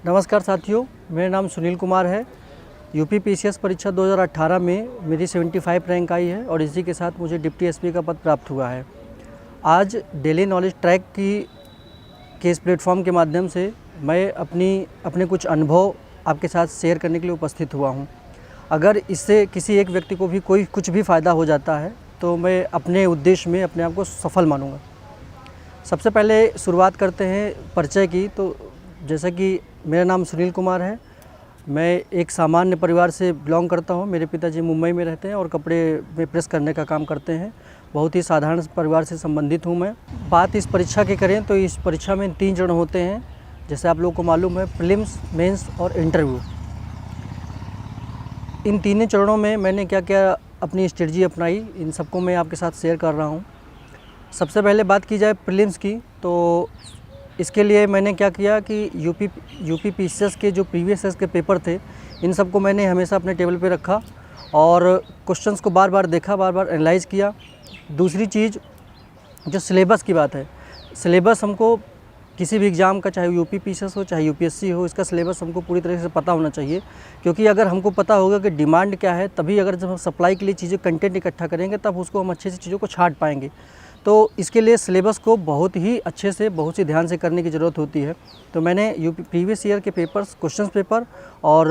नमस्कार साथियों, मेरा नाम सुनील कुमार है। यूपी पीसीएस परीक्षा 2018 में मेरी 75 रैंक आई है और इसी के साथ मुझे डिप्टी एसपी का पद प्राप्त हुआ है। आज डेली नॉलेज ट्रैक के इस प्लेटफॉर्म के माध्यम से मैं अपने कुछ अनुभव आपके साथ शेयर करने के लिए उपस्थित हुआ हूं। अगर इससे किसी एक व्यक्ति को भी कुछ भी फ़ायदा हो जाता है तो मैं अपने उद्देश्य में अपने आप को सफल मानूंगा। सबसे पहले शुरुआत करते हैं परिचय की। तो जैसा कि मेरा नाम सुनील कुमार है, मैं एक सामान्य परिवार से बिलोंग करता हूं। मेरे पिताजी मुंबई में रहते हैं और कपड़े में प्रेस करने का काम करते हैं। बहुत ही साधारण परिवार से संबंधित हूं मैं। बात इस परीक्षा की करें तो इस परीक्षा में 3 चरण होते हैं, जैसे आप लोगों को मालूम है, प्रीलिम्स, मेंस और इंटरव्यू। इन तीनों चरणों में मैंने क्या क्या अपनी स्ट्रेटजी अपनाई, इन सबको मैं आपके साथ शेयर कर रहा हूँ। सबसे पहले बात की जाए प्रीलिम्स की, तो इसके लिए मैंने क्या किया कि यूपी पीसीएस के जो प्रीवियस ईयर्स के पेपर थे, इन सबको मैंने हमेशा अपने टेबल पे रखा और क्वेश्चंस को बार बार देखा, बार बार एनालाइज़ किया। दूसरी चीज़, जो सिलेबस की बात है, सिलेबस हमको किसी भी एग्ज़ाम का, चाहे यूपी पीसीएस हो चाहे यूपीएससी हो, इसका सिलेबस हमको पूरी तरह से पता होना चाहिए। क्योंकि अगर हमको पता होगा कि डिमांड क्या है, तभी अगर जब हम सप्लाई के लिए चीज़ें कंटेंट इकट्ठा करेंगे तब उसको हम अच्छे से चीज़ों को छाँट पाएंगे। तो इसके लिए सिलेबस को बहुत ही अच्छे से, बहुत ही ध्यान से करने की ज़रूरत होती है। तो मैंने यूपी प्रीवियस ईयर के पेपर्स, क्वेश्चन पेपर और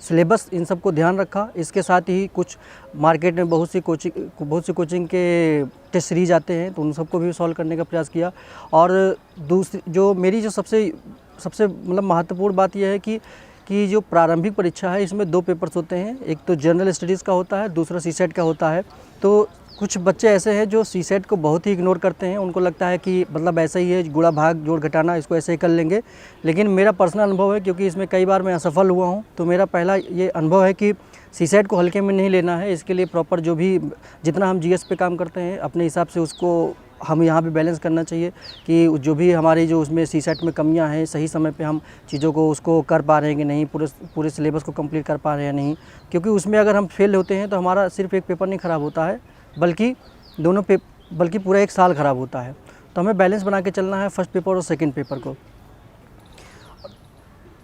सिलेबस, इन सब को ध्यान रखा। इसके साथ ही कुछ मार्केट में बहुत सी कोचिंग के टेस्ट सीरीज आते हैं, तो उन सबको भी सॉल्व करने का प्रयास किया। और दूसरी जो मेरी जो सबसे मतलब महत्वपूर्ण बात यह है कि जो प्रारंभिक परीक्षा है, इसमें 2 पेपर्स होते हैं। एक तो जनरल स्टडीज़ का होता है, दूसरा सीसेट का होता है। तो कुछ बच्चे ऐसे हैं जो सीसेट को बहुत ही इग्नोर करते हैं। उनको लगता है कि मतलब ऐसा ही है, गुणा भाग जोड़ घटाना, इसको ऐसे ही कर लेंगे। लेकिन मेरा पर्सनल अनुभव है, क्योंकि इसमें कई बार मैं असफल हुआ हूं, तो मेरा पहला ये अनुभव है कि सीसेट को हल्के में नहीं लेना है। इसके लिए प्रॉपर जो भी जितना हम जीएस पे काम करते हैं, अपने हिसाब से उसको हम यहाँ पे बैलेंस करना चाहिए कि जो भी हमारी जो उसमें सीसेट में कमियां हैं, सही समय पे हम चीज़ों को उसको कर पा रहे हैं कि नहीं, पूरे सिलेबस को कंप्लीट कर पा रहे हैं नहीं। क्योंकि उसमें अगर हम फेल होते हैं तो हमारा सिर्फ एक पेपर नहीं ख़राब होता है, बल्कि पूरा 1 साल ख़राब होता है। तो हमें बैलेंस बना के चलना है फर्स्ट पेपर और सेकंड पेपर को।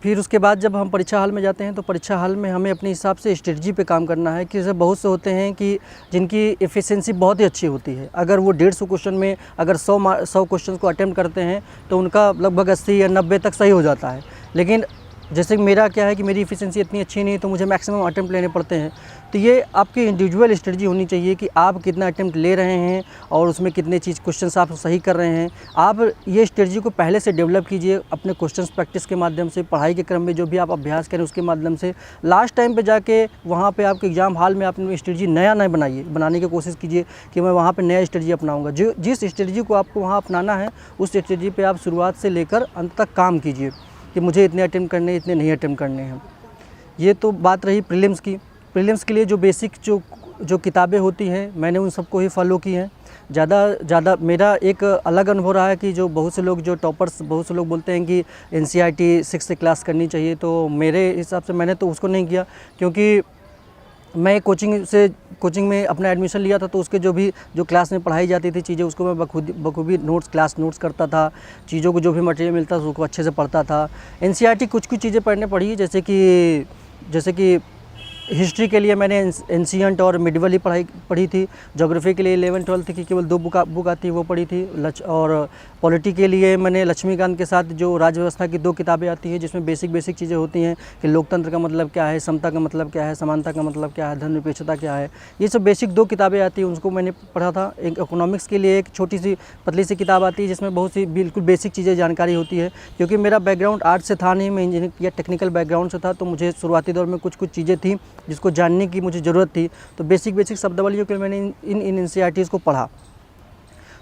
फिर उसके बाद जब हम परीक्षा हॉल में जाते हैं तो परीक्षा हॉल में हमें अपने हिसाब से स्ट्रेटजी पे काम करना है। कि जैसे बहुत से होते हैं कि जिनकी एफिशिएंसी बहुत ही अच्छी होती है। अगर वो 150 क्वेश्चन में अगर 100 क्वेश्चन को अटेम्प्ट करते हैं तो उनका लगभग 80 या 90 तक सही हो जाता है। लेकिन जैसे मेरा क्या है कि मेरी एफिशिएंसी इतनी अच्छी नहीं है, तो मुझे मैक्सिमम अटेम्प्ट लेने पड़ते हैं। तो ये आपकी इंडिविजुअल स्ट्रेटजी होनी चाहिए कि आप कितना अटेम्प्ट ले रहे हैं और उसमें कितने क्वेश्चंस आप सही कर रहे हैं। आप ये स्ट्रेटजी को पहले से डेवलप कीजिए अपने क्वेश्चंस प्रैक्टिस के माध्यम से, पढ़ाई के क्रम में जो भी आप अभ्यास करें उसके माध्यम से। लास्ट टाइम पे जाके वहाँ पे आपके एग्ज़ाम हॉल में आपने स्ट्रेटजी नया बनाने की कोशिश कीजिए कि मैं वहाँ पर नया स्ट्रेटजी अपनाऊँगा। जिस स्ट्रेटजी को आपको वहाँ अपनाना है, उस स्ट्रेटजी पर आप शुरुआत से लेकर अंत तक काम कीजिए कि मुझे इतने अटेम्प्ट करने, इतने नहीं अटेम्प्ट करने हैं। ये तो बात रही प्रीलिम्स की। प्रीलिम्स के लिए जो बेसिक जो किताबें होती हैं, मैंने उन सबको ही फॉलो की हैं। ज़्यादा मेरा एक अलग अनुभव रहा है कि जो बहुत से लोग, जो टॉपर्स, बहुत से लोग बोलते हैं कि एनसीईआरटी 6th क्लास करनी चाहिए। तो मेरे हिसाब से मैंने तो उसको नहीं किया, क्योंकि मैं कोचिंग में अपना एडमिशन लिया था। तो उसके जो क्लास में पढ़ाई जाती थी चीज़ें, उसको मैं बखूबी क्लास नोट्स करता था। चीज़ों को जो भी मटेरियल मिलता था उसको अच्छे से पढ़ता था। एनसीईआरटी कुछ चीज़ें पढ़ने पड़ी, जैसे कि हिस्ट्री के लिए मैंने एंशिएंट और मिडिवल ही पढ़ी थी। ज्योग्राफी के लिए 11th-12th की केवल 2 बुक आती है, वो पढ़ी थी। और पॉलिटी के लिए मैंने लक्ष्मीकांत के साथ जो राज्य व्यवस्था की 2 किताबें आती हैं, जिसमें बेसिक चीज़ें होती हैं कि लोकतंत्र का मतलब क्या है, समता का मतलब क्या है, समानता का मतलब क्या है, धर्मनिरपेक्षता क्या है। ये सब बेसिक 2 किताबें आती हैं, उसको मैंने पढ़ा था। एक इकोनॉमिक्स के लिए एक छोटी सी पतली सी किताब आती है, जिसमें बहुत सी बिल्कुल बेसिक चीज़ें जानकारी होती है। क्योंकि मेरा बैकग्राउंड आर्ट से था नहीं, मैं इंजीनियरिंग या टेक्निकल बैकग्राउंड से था, तो मुझे शुरुआती दौर में कुछ चीज़ें थी जिसको जानने की मुझे ज़रूरत थी। तो बेसिक शब्दावलियों के लिए मैंने इन एनसीईआरटीज़ को पढ़ा।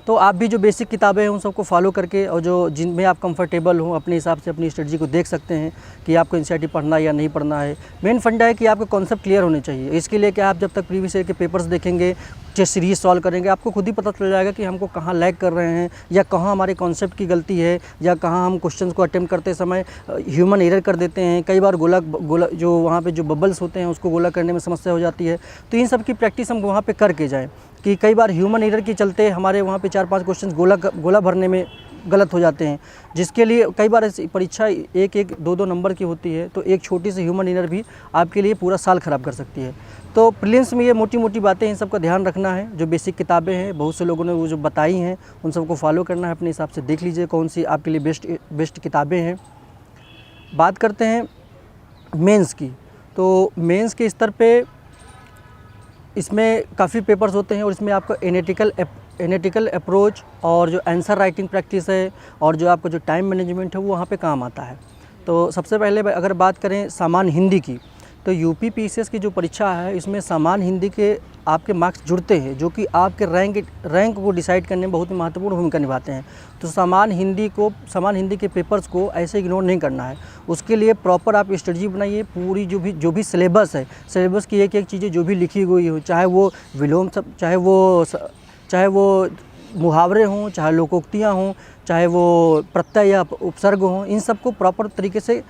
तो आप भी जो बेसिक किताबें हैं उन सबको फॉलो करके, और जिनमें आप कंफर्टेबल हो, अपने हिसाब से अपनी स्ट्रेटजी को देख सकते हैं कि आपको एनसीईआरटी पढ़ना है या नहीं पढ़ना है। मेन फंडा है कि आपके कॉन्सेप्ट क्लियर होने चाहिए। इसके लिए क्या, आप जब तक प्रीवियस ईयर के पेपर्स देखेंगे, टेस्ट सीरीज सॉल्व करेंगे, आपको खुद ही पता चल जाएगा कि हमको कहाँ लैग कर रहे हैं, या कहाँ हमारे कॉन्सेप्ट की गलती है, या कहाँ हम क्वेश्चंस को अटेम्प्ट करते समय ह्यूमन एरर कर देते हैं। कई बार गोला जो वहाँ पे जो बबल्स होते हैं उसको गोला करने में समस्या हो जाती है। तो इन सब की प्रैक्टिस हम वहाँ पे करके जाएँ कि कई बार ह्यूमन एरर के चलते हमारे वहाँ पे 4-5 क्वेश्चन गोला भरने में गलत हो जाते हैं, जिसके लिए कई बार ऐसी परीक्षा 1-1, 2-2 नंबर की होती है, तो एक छोटी सी ह्यूमन एरर भी आपके लिए पूरा साल ख़राब कर सकती है। तो प्रीलिम्स में ये मोटी-मोटी बातें, इन सब का ध्यान रखना है। जो बेसिक किताबें हैं, बहुत से लोगों ने वो जो बताई हैं, उन सबको फॉलो करना है, अपने हिसाब से देख लीजिए कौन सी आपके लिए बेस्ट किताबें हैं। बात करते हैं मेंस की, तो मेंस के स्तर पे इसमें काफ़ी पेपर्स होते हैं और इसमें आपको एनालिटिकल अप्रोच और जो आंसर राइटिंग प्रैक्टिस है और जो आपका जो टाइम मैनेजमेंट है वो वहाँ पे काम आता है। तो सबसे पहले अगर बात करें सामान्य हिंदी की, तो यूपी पीसीएस की जो परीक्षा है इसमें सामान्य हिंदी के आपके मार्क्स जुड़ते हैं, जो कि आपके रैंक को डिसाइड करने में बहुत ही महत्वपूर्ण भूमिका निभाते हैं। तो सामान्य हिंदी के पेपर्स को ऐसे इग्नोर नहीं करना है। उसके लिए प्रॉपर आप स्ट्रेटजी बनाइए। पूरी जो भी सिलेबस है, सिलेबस की एक चीज़ें जो भी लिखी हुई हो, चाहे वो विलोम सब, चाहे वो मुहावरे हों, चाहे लोकोक्तियाँ हों, चाहे वो प्रत्यय या उपसर्ग हों, इन सबको प्रॉपर तरीके से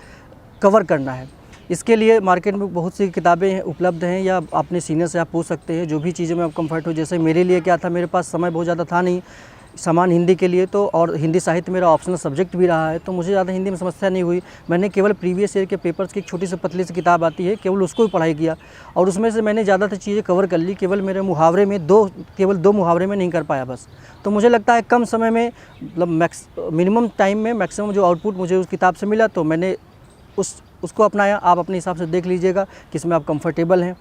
कवर करना है। इसके लिए मार्केट में बहुत सी किताबें उपलब्ध हैं, या अपने सीनियर से आप पूछ सकते हैं, जो भी चीज़ें में आप कंफर्ट हो। जैसे मेरे लिए क्या था, मेरे पास समय बहुत ज़्यादा था नहीं सामान्य हिंदी के लिए, तो और हिंदी साहित्य मेरा ऑप्शनल सब्जेक्ट भी रहा है, तो मुझे ज़्यादा हिंदी में समस्या नहीं हुई। मैंने केवल प्रीवियस ईयर के पेपर्स की एक छोटी सी पतली सी किताब आती है, केवल उसको ही पढ़ाई किया और उसमें से मैंने ज़्यादातर चीज़ें कवर कर ली। केवल मेरे मुहावरे में केवल दो मुहावरे में नहीं कर पाया बस। तो मुझे लगता है कम समय में, मतलब मिनिमम टाइम में मैक्सिमम जो आउटपुट मुझे उस किताब से मिला, तो मैंने उसको अपनाया। आप अपने हिसाब से देख लीजिएगा कि इसमें आप कंफर्टेबल हैं।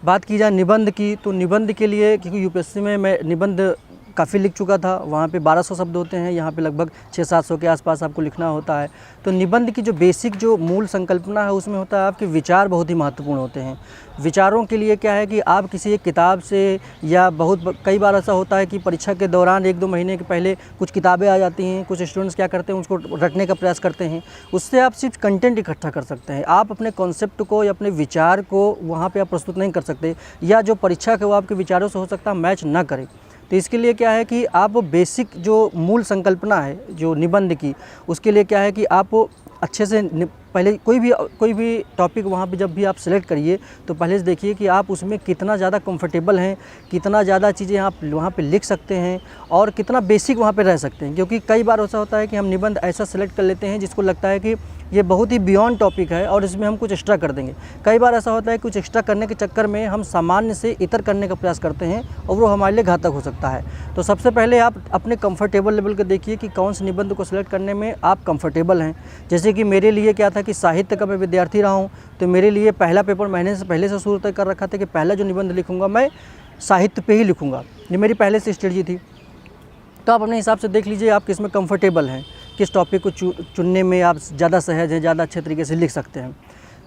बात की जाए निबंध की, तो निबंध के लिए, क्योंकि यूपीएससी में मैं निबंध काफ़ी लिख चुका था, वहाँ पे 1200 शब्द होते हैं, यहाँ पे लगभग 600-700 के आसपास आपको लिखना होता है। तो निबंध की जो बेसिक जो मूल संकल्पना है उसमें होता है आपके विचार बहुत ही महत्वपूर्ण होते हैं। विचारों के लिए क्या है कि आप किसी एक किताब से, या कई बार ऐसा होता है कि परीक्षा के दौरान 1-2 महीने के पहले कुछ किताबें आ जाती हैं, कुछ स्टूडेंट्स क्या करते हैं उसको रटने का प्रयास करते हैं, उससे आप सिर्फ कंटेंट इकट्ठा कर सकते हैं। आप अपने कॉन्सेप्ट को या अपने विचार को वहाँ पर आप प्रस्तुत नहीं कर सकते, या जो परीक्षा के वो आपके विचारों से हो सकता है मैच ना करे। तो इसके लिए क्या है कि आप बेसिक जो मूल संकल्पना है जो निबंध की, उसके लिए क्या है कि आप अच्छे से पहले कोई भी टॉपिक वहाँ पे जब भी आप सिलेक्ट करिए, तो पहले से देखिए कि आप उसमें कितना ज़्यादा कंफर्टेबल हैं, कितना ज़्यादा चीज़ें आप वहाँ पे लिख सकते हैं और कितना बेसिक वहाँ पे रह सकते हैं। क्योंकि कई बार ऐसा होता है कि हम निबंध ऐसा सिलेक्ट कर लेते हैं जिसको लगता है कि ये बहुत ही बियॉन्ड टॉपिक है और इसमें हम कुछ एक्स्ट्रा कर देंगे। कई बार ऐसा होता है कुछ एक्स्ट्रा करने के चक्कर में हम सामान्य से इतर करने का प्रयास करते हैं और वो हमारे लिए घातक हो सकता है। तो सबसे पहले आप अपने कंफर्टेबल लेवल को देखिए कि कौन से निबंध को सिलेक्ट करने में आप कंफर्टेबल हैं। जैसे कि मेरे लिए क्या था कि साहित्य का मैं विद्यार्थी रहा हूँ, तो मेरे लिए पहला पेपर मैंने पहले से शुरू तय कर रखा था कि पहला जो निबंध लिखूँगा मैं साहित्य पे ही लिखूँगा। ये मेरी पहले से स्ट्रेटजी थी। तो आप अपने हिसाब से देख लीजिए आप किस में कंफर्टेबल हैं, किस टॉपिक को चुनने में आप ज़्यादा सहज हैं, ज़्यादा अच्छे तरीके से लिख सकते हैं।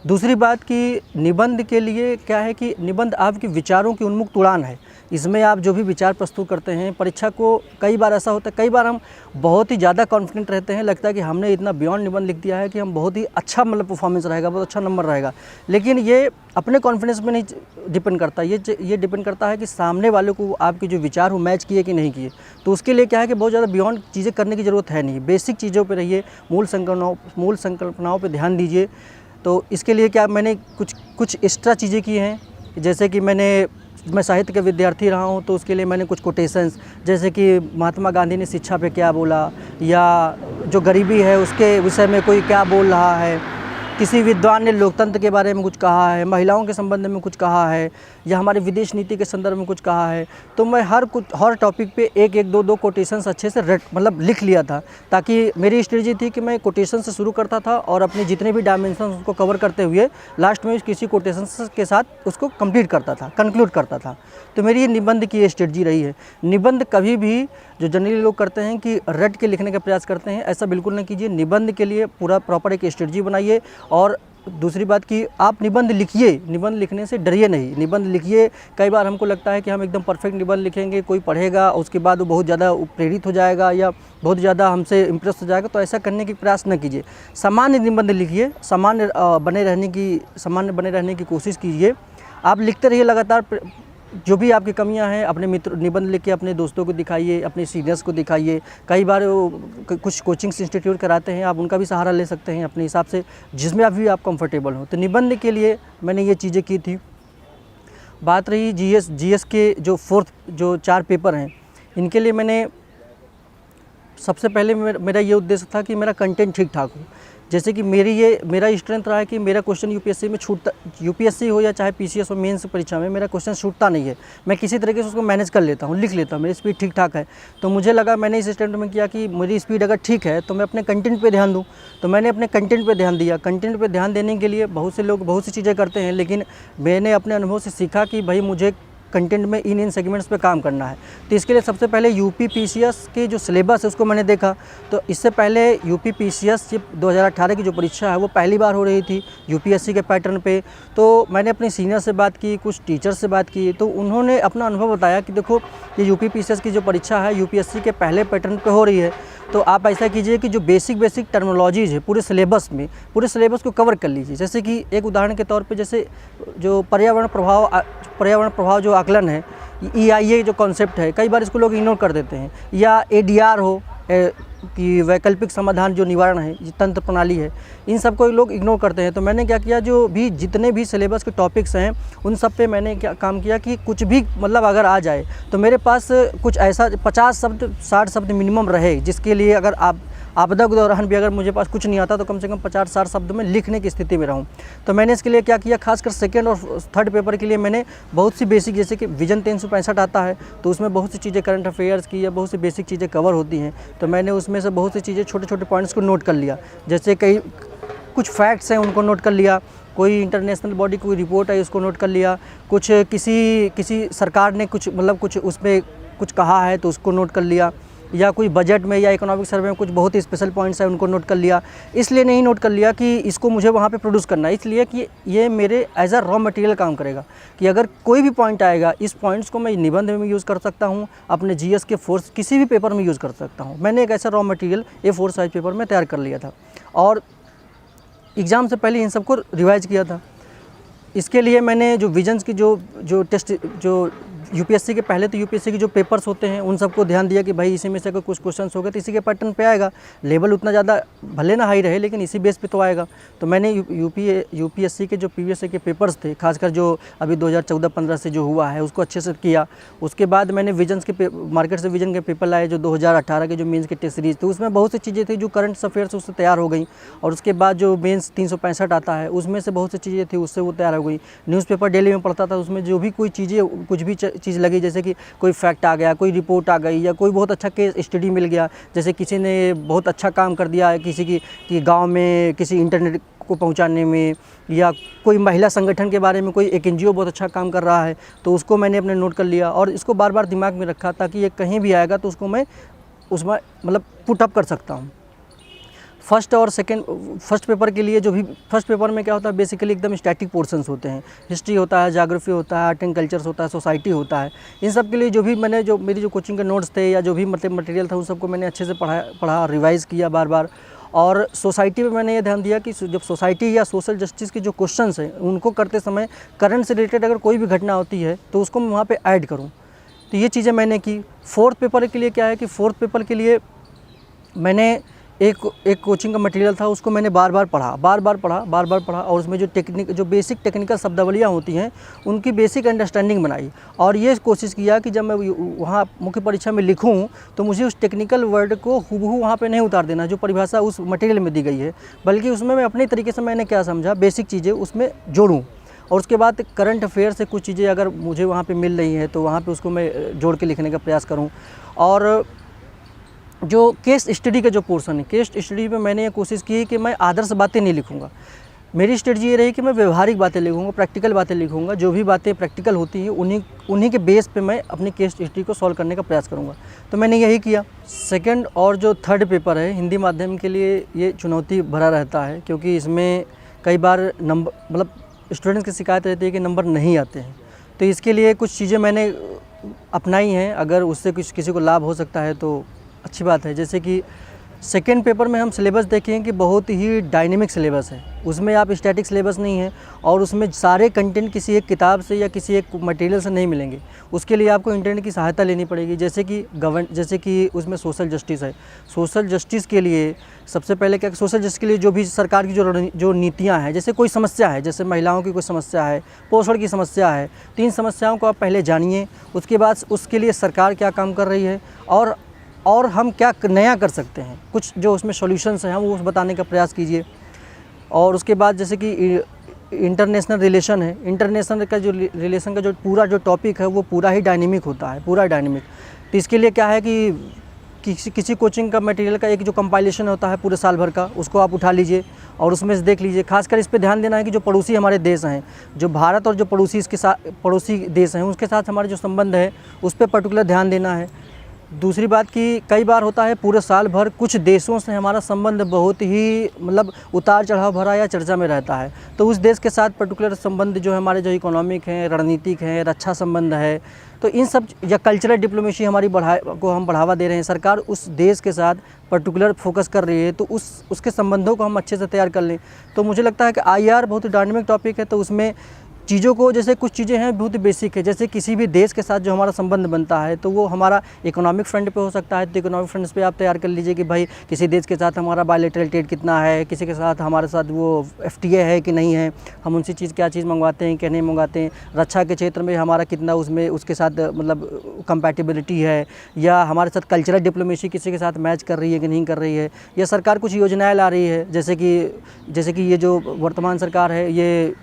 दूसरी बात कि निबंध के लिए क्या है कि निबंध आपके विचारों की उन्मुक्त उड़ान है। इसमें आप जो भी विचार प्रस्तुत करते हैं, परीक्षा को कई बार ऐसा होता है, कई बार हम बहुत ही ज़्यादा कॉन्फिडेंट रहते हैं, लगता है कि हमने इतना बियॉन्ड निबंध लिख दिया है कि हम बहुत ही अच्छा मतलब परफॉर्मेंस रहेगा, बहुत अच्छा नंबर रहेगा। लेकिन ये अपने कॉन्फिडेंस में नहीं डिपेंड करता, ये डिपेंड करता है कि सामने वाले को आपके जो विचार हो मैच किए कि नहीं किए। तो उसके लिए क्या है कि बहुत ज़्यादा बियॉन्ड चीज़ें करने की ज़रूरत है नहीं, बेसिक चीज़ों पर रहिए, मूल संकल्पनाओं पर ध्यान दीजिए। तो इसके लिए क्या मैंने कुछ एक्स्ट्रा चीज़ें की हैं, जैसे कि मैं साहित्य का विद्यार्थी रहा हूँ, तो उसके लिए मैंने कुछ कोटेशंस, जैसे कि महात्मा गांधी ने शिक्षा पे क्या बोला, या जो गरीबी है उसके विषय में कोई क्या बोल रहा है, किसी विद्वान ने लोकतंत्र के बारे में कुछ कहा है, महिलाओं के संबंध में कुछ कहा है, या हमारे विदेश नीति के संदर्भ में कुछ कहा है। तो मैं हर टॉपिक पे एक दो कोटेशंस अच्छे से मतलब लिख लिया था, ताकि मेरी स्ट्रेटजी थी कि मैं कोटेशन से शुरू करता था और अपने जितने भी डायमेंशन उसको कवर करते हुए लास्ट में किसी कोटेशन के साथ उसको कंक्लूड करता था। तो मेरी ये निबंध की स्ट्रेटजी रही है। निबंध कभी भी जो जनरली लोग करते हैं कि रट के लिखने का प्रयास करते हैं, ऐसा बिल्कुल नहीं कीजिए। निबंध के लिए पूरा प्रॉपर एक स्ट्रेटजी बनाइए। और दूसरी बात कि आप निबंध लिखिए, निबंध लिखने से डरिए नहीं, निबंध लिखिए। कई बार हमको लगता है कि हम एकदम परफेक्ट निबंध लिखेंगे, कोई पढ़ेगा उसके बाद वो बहुत ज़्यादा प्रेरित हो जाएगा या बहुत ज़्यादा हमसे इम्प्रेस हो जाएगा, तो ऐसा करने की प्रयास न कीजिए। सामान्य निबंध लिखिए, सामान्य बने रहने की कोशिश कीजिए। आप लिखते रहिए लगातार। जो भी आपकी कमियां हैं अपने मित्र निबंध लिख के अपने दोस्तों को दिखाइए, अपने सीनियर्स को दिखाइए। कई बार कुछ कोचिंग इंस्टीट्यूट कराते हैं, आप उनका भी सहारा ले सकते हैं अपने हिसाब से, जिसमें आप कंफर्टेबल हो। तो निबंध के लिए मैंने ये चीज़ें की थी। बात रही जीएस के जो 4 पेपर हैं, इनके लिए मैंने सबसे पहले मेरा ये उद्देश्य था कि मेरा कंटेंट ठीक ठाक हो। जैसे कि मेरा स्ट्रेंथ रहा है कि मेरा क्वेश्चन यूपीएससी में छूटता, यूपीएससी हो या चाहे पीसीएस हो, मेंस परीक्षा में मेरा क्वेश्चन छूटता नहीं है। मैं किसी तरीके से उसको मैनेज कर लेता हूँ, लिख लेता हूँ, मेरी स्पीड ठीक ठाक है। तो मुझे लगा, मैंने इस स्टैंड में किया कि मेरी स्पीड अगर ठीक है तो मैं अपने कंटेंट पे ध्यान दूँ। तो मैंने अपने कंटेंट पे ध्यान दिया। कंटेंट पे ध्यान देने के लिए बहुत से लोग बहुत सी चीज़ें करते हैं, लेकिन मैंने अपने अनुभव से सीखा कि भाई मुझे कंटेंट में इन सेगमेंट्स पे काम करना है। तो इसके लिए सबसे पहले यूपी पीसीएस के जो सिलेबस है उसको मैंने देखा। तो इससे पहले यूपी पीसीएस 2018 की जो परीक्षा है वो पहली बार हो रही थी यूपीएससी के पैटर्न पे। तो मैंने अपने सीनियर से बात की, कुछ टीचर से बात की, तो उन्होंने अपना अनुभव बताया कि देखो ये यूपी पीसीएस की जो परीक्षा है यूपीएससी के पहले पैटर्न पे हो रही है। तो आप ऐसा कीजिए कि जो बेसिक टर्मिनोलॉजीज़ है पूरे सिलेबस को कवर कर लीजिए। जैसे कि एक उदाहरण के तौर पे, जैसे जो पर्यावरण प्रभाव जो आकलन है, EIA जो कॉन्सेप्ट है, कई बार इसको लोग इग्नोर कर देते हैं। या ADR हो कि वैकल्पिक समाधान जो निवारण है, ये तंत्र प्रणाली है, इन सब को लोग इग्नोर करते हैं। तो मैंने क्या किया, जो भी जितने भी सिलेबस के टॉपिक्स हैं उन सब पे मैंने क्या काम किया कि कुछ भी मतलब अगर आ जाए तो मेरे पास कुछ ऐसा 50 शब्द 60 शब्द मिनिमम रहे, जिसके लिए अगर आपदा के दौरान भी अगर मुझे पास कुछ नहीं आता तो कम से कम 50-60 शब्द में लिखने की स्थिति में रहूं। तो मैंने इसके लिए क्या किया, खासकर सेकंड और थर्ड पेपर के लिए मैंने बहुत सी बेसिक, जैसे कि विजन 365 आता है तो उसमें बहुत सी चीज़ें करंट अफेयर्स की या बहुत सी बेसिक चीज़ें कवर होती हैं। तो मैंने उसमें से बहुत सी चीज़ें, छोटे पॉइंट्स को नोट कर लिया। जैसे कुछ फैक्ट्स हैं उनको नोट कर लिया, कोई इंटरनेशनल बॉडी कोई रिपोर्ट है उसको नोट कर लिया, कुछ किसी सरकार ने कुछ कुछ उसमें कुछ कहा है तो उसको नोट कर लिया, या कोई बजट में या इकोनॉमिक सर्वे में कुछ बहुत ही स्पेशल पॉइंट्स है उनको नोट कर लिया। इसलिए नहीं नोट कर लिया कि इसको मुझे वहाँ पे प्रोड्यूस करना है, इसलिए कि ये मेरे एज अ रॉ मटेरियल काम करेगा कि अगर कोई भी पॉइंट आएगा, इस पॉइंट्स को मैं निबंध में यूज़ कर सकता हूँ, अपने GS के फोर्स किसी भी पेपर में यूज़ कर सकता हूँ। मैंने एक ऐसा raw material A4 size paper में तैयार कर लिया था और एग्ज़ाम से पहले इन सबको रिवाइज़ किया था। इसके लिए मैंने जो विजन्स की जो टेस्ट, जो यूपीएससी के पहले तो यूपीएससी के जो पेपर्स होते हैं उन सबको ध्यान दिया कि भाई इसी में से अगर कुछ क्वेश्चंस हो गए तो इसी के पैटर्न पे आएगा। लेवल उतना ज़्यादा भले ना हाई रहे लेकिन इसी बेस पे तो आएगा। तो मैंने यूपीएससी के जो प्रीवियस के पेपर्स थे, खासकर जो अभी 2014-15 से जो हुआ है उसको अच्छे से किया। उसके बाद मैंने विजन्स के मार्केट से विजन के पेपर लाए जो 2018 के जो मेंस के टेस्ट सीरीज थे, उसमें बहुत सी चीज़ें थी जो करंट अफेयर्स उससे तैयार हो गई। और उसके बाद जो मेंस 365 आता है उसमें से बहुत सी चीज़ें थी उससे वो तैयार हो गई। न्यूज़पेपर डेली में पढ़ता था, उसमें जो भी कोई चीज़ें कुछ भी चीज़ लगी, जैसे कि कोई फैक्ट आ गया, कोई रिपोर्ट आ गई, या कोई बहुत अच्छा केस स्टडी मिल गया, जैसे किसी ने बहुत अच्छा काम कर दिया किसी की गांव में किसी इंटरनेट को पहुंचाने में, या कोई महिला संगठन के बारे में कोई एक NGO बहुत अच्छा काम कर रहा है तो उसको मैंने अपने नोट कर लिया और इसको बार बार दिमाग में रखा ताकि ये कहीं भी आएगा तो उसको मैं उसमें पुट अप कर सकता हूँ। फर्स्ट पेपर के लिए जो भी फर्स्ट पेपर में क्या होता है, बेसिकली एकदम स्टैटिक पोर्शंस होते हैं। हिस्ट्री होता है, ज्योग्राफी होता है, आर्ट एंड कल्चर्स होता है, सोसाइटी होता है। इन सब के लिए जो भी मेरी जो कोचिंग के नोट्स थे या जो भी मटेरियल था उन सबको मैंने अच्छे से पढ़ा, रिवाइज़ किया बार बार। और सोसाइटी में मैंने ये ध्यान दिया कि जब सोसाइटी या सोशल जस्टिस के जो क्वेश्चंस हैं उनको करते समय करंट से रिलेटेड अगर कोई भी घटना होती है तो उसको मैं वहाँ पे ऐड करूँ। तो ये चीज़ें मैंने की। फोर्थ पेपर के लिए क्या है कि फोर्थ पेपर के लिए मैंने एक कोचिंग का मटेरियल था उसको मैंने बार बार पढ़ा और उसमें जो बेसिक टेक्निकल शब्दावलियाँ होती हैं उनकी बेसिक अंडरस्टैंडिंग बनाई। और ये कोशिश किया कि जब मैं वहाँ मुख्य परीक्षा में लिखूँ तो मुझे उस टेक्निकल वर्ड को हूबहू वहाँ पे नहीं उतार देना जो परिभाषा उस मटेरियल में दी गई है, बल्कि उसमें मैं अपने तरीके से मैंने क्या समझा, बेसिक चीज़ें उसमें जोड़ूँ। और उसके बाद करंट अफेयर से कुछ चीज़ें अगर मुझे वहाँ पे मिल रही हैं तो वहाँ पे उसको मैं जोड़ के लिखने का प्रयास करूँ। और जो केस स्टडी का जो पोर्शन है, केस स्टडी में मैंने ये कोशिश की कि मैं आदर्श बातें नहीं लिखूंगा। मेरी स्ट्रेटजी ये रही कि मैं व्यवहारिक बातें लिखूंगा, प्रैक्टिकल बातें लिखूंगा। जो भी बातें प्रैक्टिकल होती हैं उन्हीं के बेस पे मैं अपनी केस स्टडी को सॉल्व करने का प्रयास करूंगा। तो मैंने यही किया। सेकंड और जो थर्ड पेपर है हिंदी माध्यम के लिए ये चुनौती भरा रहता है, क्योंकि इसमें कई बार नंबर स्टूडेंट्स की शिकायत रहती है कि नंबर नहीं आते हैं। तो इसके लिए कुछ चीज़ें मैंने अपनाई हैं, अगर उससे किसी को लाभ हो सकता है तो अच्छी बात है। जैसे कि सेकेंड पेपर में हम सिलेबस देखें कि बहुत ही डायनेमिक सिलेबस है, उसमें आप स्टैटिक सिलेबस नहीं है और उसमें सारे कंटेंट किसी एक किताब से या किसी एक मटेरियल से नहीं मिलेंगे। उसके लिए आपको इंटरनेट की सहायता लेनी पड़ेगी। जैसे कि उसमें सोशल जस्टिस है। सोशल जस्टिस के लिए सबसे पहले क्या, सोशल जस्टिस के लिए जो भी सरकार की जो नीतियाँ हैं, जैसे कोई समस्या है, जैसे महिलाओं की कोई समस्या है, पोषण की समस्या है, तो इन समस्याओं को आप पहले जानिए। उसके बाद उसके लिए सरकार क्या काम कर रही है और और हम क्या नया कर सकते हैं, कुछ जो उसमें सॉल्यूशंस हैं हम वो बताने का प्रयास कीजिए। और उसके बाद जैसे कि इंटरनेशनल रिलेशन है, इंटरनेशनल का जो रिलेशन का जो पूरा जो टॉपिक है वो पूरा ही डायनेमिक होता है, पूरा डायनेमिक। तो इसके लिए क्या है कि किसी कोचिंग का मटेरियल का एक जो कंपाइलेशन होता है पूरे साल भर का, उसको आप उठा लीजिए और उसमें से देख लीजिए। खासकर इस पे ध्यान देना है कि जो पड़ोसी हमारे देश हैं, जो भारत और जो पड़ोसी इसके साथ पड़ोसी देश हैं, उसके साथ हमारे जो संबंध है उस पर पर्टिकुलर ध्यान देना है। दूसरी बात कि कई बार होता है पूरे साल भर कुछ देशों से हमारा संबंध बहुत ही मतलब उतार चढ़ाव भरा या चर्चा में रहता है, तो उस देश के साथ पर्टिकुलर संबंध जो है हमारे जो इकोनॉमिक हैं, रणनीतिक हैं, रक्षा संबंध है, तो इन सब या कल्चरल डिप्लोमेसी हमारी को हम बढ़ावा दे रहे हैं, सरकार उस देश के साथ पर्टिकुलर फोकस कर रही है, तो उसके संबंधों को हम अच्छे से तैयार कर लें। तो मुझे लगता है कि IR बहुत ही डायनेमिक टॉपिक है, तो उसमें चीज़ों को जैसे कुछ चीज़ें हैं बहुत बेसिक है, जैसे किसी भी देश के साथ जो हमारा संबंध बनता है तो वो हमारा इकोनॉमिक फ्रंट पे हो सकता है, तो इकोनॉमिक फ्रंट पे आप तैयार कर लीजिए कि भाई किसी देश के साथ हमारा बायलैटरल ट्रेड कितना है, किसी के साथ हमारे साथ वो FTA है कि नहीं है, हम उनसे क्या चीज़ मंगवाते हैं क्या नहीं मंगवाते हैं, रक्षा के क्षेत्र में हमारा कितना उसमें उसके साथ मतलब कंपैटिबिलिटी है, या हमारे साथ कल्चरल डिप्लोमेसी किसी के साथ मैच कर रही है कि नहीं कर रही है, या सरकार कुछ योजनाएँ ला रही है, जैसे कि ये जो वर्तमान सरकार है ये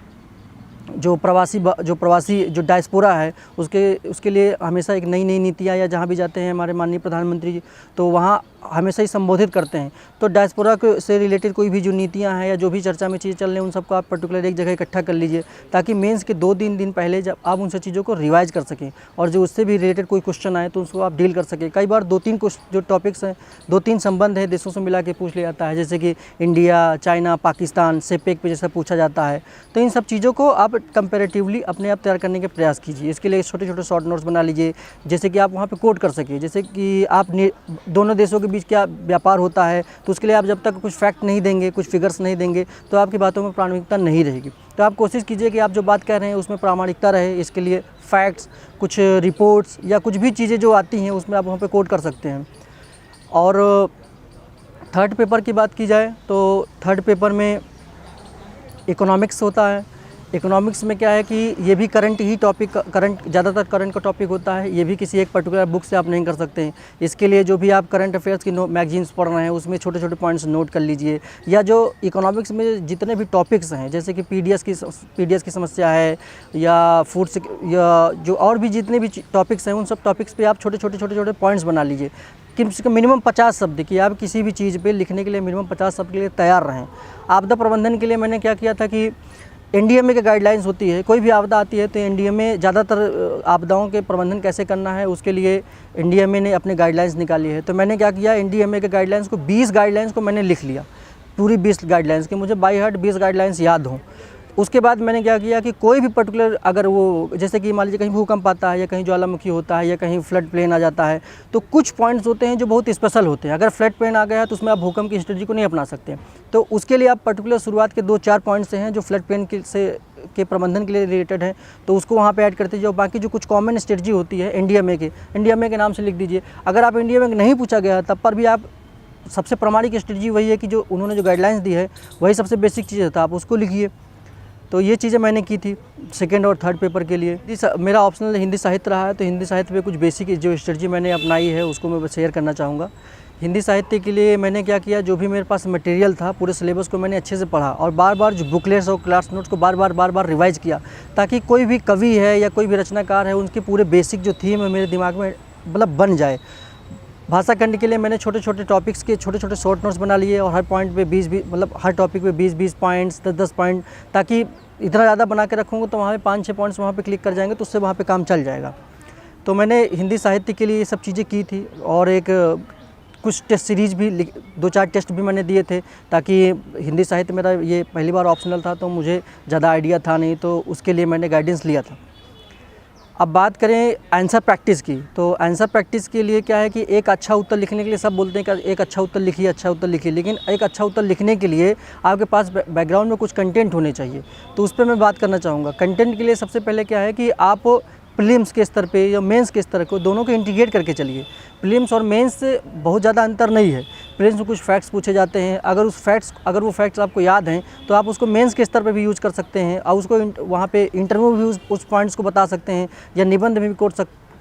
जो प्रवासी जो डायस्पोरा है उसके लिए हमेशा एक नई नीतियाँ, या जहाँ भी जाते हैं हमारे माननीय प्रधानमंत्री जी तो वहाँ हमेशा ही संबोधित करते हैं। तो डायस्पोरा से रिलेटेड कोई भी जो नीतियाँ हैं या जो भी चर्चा में चीज़ें चल रही हैं उन सबको आप पर्टिकुलर एक जगह इकट्ठा कर लीजिए, ताकि मेंस के 2-3 दिन पहले जब आप उन सब चीज़ों को रिवाइज कर सकें और जो उससे भी रिलेटेड कोई क्वेश्चन आए तो उसको आप डील कर सकें। कई बार 2-3 जो टॉपिक्स हैं, 2-3 संबंध है देशों से मिला के पूछ लिया जाता है, जैसे कि इंडिया, चाइना, पाकिस्तान, सेपेक पे जैसा पूछा जाता है। तो इन सब चीज़ों को आप कंपेरेटिवली अपने आप तैयार करने के प्रयास कीजिए। इसके लिए छोटे-छोटे शॉर्ट नोट्स बना लीजिए, जैसे कि आप वहाँ पे कोट कर सकें, जैसे कि आप दोनों देशों के बीच क्या व्यापार होता है, तो उसके लिए आप जब तक कुछ फैक्ट नहीं देंगे, कुछ फिगर्स नहीं देंगे तो आपकी बातों में प्रामाणिकता नहीं रहेगी। तो आप कोशिश कीजिए कि आप जो बात कह रहे हैं उसमें प्रामाणिकता रहे। इसके लिए फैक्ट्स, कुछ रिपोर्ट्स या कुछ भी चीज़ें जो आती हैं उसमें आप वहाँ पे कोट कर सकते हैं। और थर्ड पेपर की बात की जाए तो थर्ड पेपर में इकोनॉमिक्स होता है। इकोनॉमिक्स में क्या है कि ये भी करंट ज़्यादातर करंट का टॉपिक होता है, ये भी किसी एक पर्टिकुलर बुक से आप नहीं कर सकते हैं। इसके लिए जो भी आप करंट अफेयर्स की मैगजीन्स पढ़ रहे हैं उसमें छोटे-छोटे पॉइंट्स नोट कर लीजिए, या जो इकोनॉमिक्स में जितने भी टॉपिक्स हैं, जैसे कि पीडीएस की समस्या है, या या जो और भी जितने भी टॉपिक्स हैं उन सब टॉपिक्स पे आप छोटे-छोटे पॉइंट्स बना लीजिए कि मिनिमम 50 शब्द कि आप किसी भी चीज़ पे लिखने के लिए मिनिमम 50 शब्द के लिए तैयार रहें। आपदा प्रबंधन के लिए मैंने क्या किया था कि NDMA की गाइडलाइंस होती है, कोई भी आपदा आती है तो NDMA ज़्यादातर आपदाओं के प्रबंधन कैसे करना है उसके लिए NDMA ने अपने गाइडलाइंस निकाली है। तो मैंने क्या किया, NDMA के गाइडलाइंस को 20 गाइडलाइंस को मैंने लिख लिया, पूरी 20 गाइडलाइंस के मुझे बाय हार्ट 20 गाइडलाइंस याद हों। उसके बाद मैंने क्या किया कि कोई भी पर्टिकुलर अगर वो जैसे कि मान लीजिए कहीं भूकंप आता है या कहीं ज्वालामुखी होता है या कहीं फ्लड प्लेन आ जाता है, तो कुछ पॉइंट्स होते हैं जो बहुत स्पेशल होते हैं। अगर फ्लड प्लेन आ गया है तो उसमें आप भूकंप की स्ट्रेटजी को नहीं अपना सकते, तो उसके लिए आप पर्टिकुलर शुरुआत के 2-4 पॉइंट्स हैं जो फ्लड प्लेन के प्रबंधन के लिए रिलेटेड है, तो उसको वहाँ पे ऐड करते जाओ। बाकी जो कुछ कॉमन स्ट्रेटजी होती है NDMA के नाम से लिख दीजिए। अगर आप NDMA नहीं पूछा गया तब पर भी आप सबसे प्रामाणिक स्ट्रेटजी वही है कि जो उन्होंने जो गाइडलाइंस दी है वही सबसे बेसिक चीज़ है, तो आप उसको लिखिए। तो ये चीज़ें मैंने की थी सेकेंड और थर्ड पेपर के लिए। मेरा ऑप्शनल हिंदी साहित्य रहा है, तो हिंदी साहित्य पे कुछ बेसिक जो स्ट्रेटजी मैंने अपनाई है उसको मैं शेयर करना चाहूँगा। हिंदी साहित्य के लिए मैंने क्या किया, जो भी मेरे पास मटेरियल था पूरे सिलेबस को मैंने अच्छे से पढ़ा और बार-बार जो बुकलेट्स और क्लास नोट्स को बार-बार रिवाइज़ किया, ताकि कोई भी कवि है या कोई भी रचनाकार है उनके पूरे बेसिक जो थीम है मेरे दिमाग में मतलब बन जाए। भाषा खंड के लिए मैंने छोटे-छोटे टॉपिक्स के छोटे-छोटे शॉर्ट नोट्स बना लिए और हर पॉइंट पे 20 मतलब हर टॉपिक पे 20 पॉइंट्स, 10 पॉइंट, ताकि इतना ज़्यादा बना के रखूँगा तो वहाँ पे 5-6 पॉइंट्स वहाँ पे क्लिक कर जाएंगे तो उससे वहाँ पे काम चल जाएगा। तो मैंने हिंदी साहित्य के लिए ये सब चीज़ें की थी और एक कुछ टेस्ट सीरीज़ भी 2-4 टेस्ट भी मैंने दिए थे, ताकि हिंदी साहित्य मेरा ये पहली बार ऑप्शनल था तो मुझे ज़्यादा आइडिया था नहीं, तो उसके लिए मैंने गाइडेंस लिया था। अब बात करें आंसर प्रैक्टिस की, तो आंसर प्रैक्टिस के लिए क्या है कि एक अच्छा उत्तर लिखने के लिए सब बोलते हैं कि एक अच्छा उत्तर लिखिए, लेकिन एक अच्छा उत्तर लिखने के लिए आपके पास बैकग्राउंड में कुछ कंटेंट होने चाहिए। तो उस पर मैं बात करना चाहूँगा। कंटेंट के लिए सबसे पहले क्या है कि आप प्रीलिम्स के स्तर पे या मेंस के स्तर को दोनों को इंटीग्रेट करके चलिए। प्रीलिम्स और मेंस से बहुत ज़्यादा अंतर नहीं है। प्रीलिम्स में कुछ फैक्ट्स पूछे जाते हैं, अगर वो फैक्ट्स आपको याद हैं तो आप उसको मेंस के स्तर पे भी यूज़ कर सकते हैं और उसको वहाँ पे इंटरव्यू भी उस पॉइंट्स को बता सकते हैं या निबंध में भी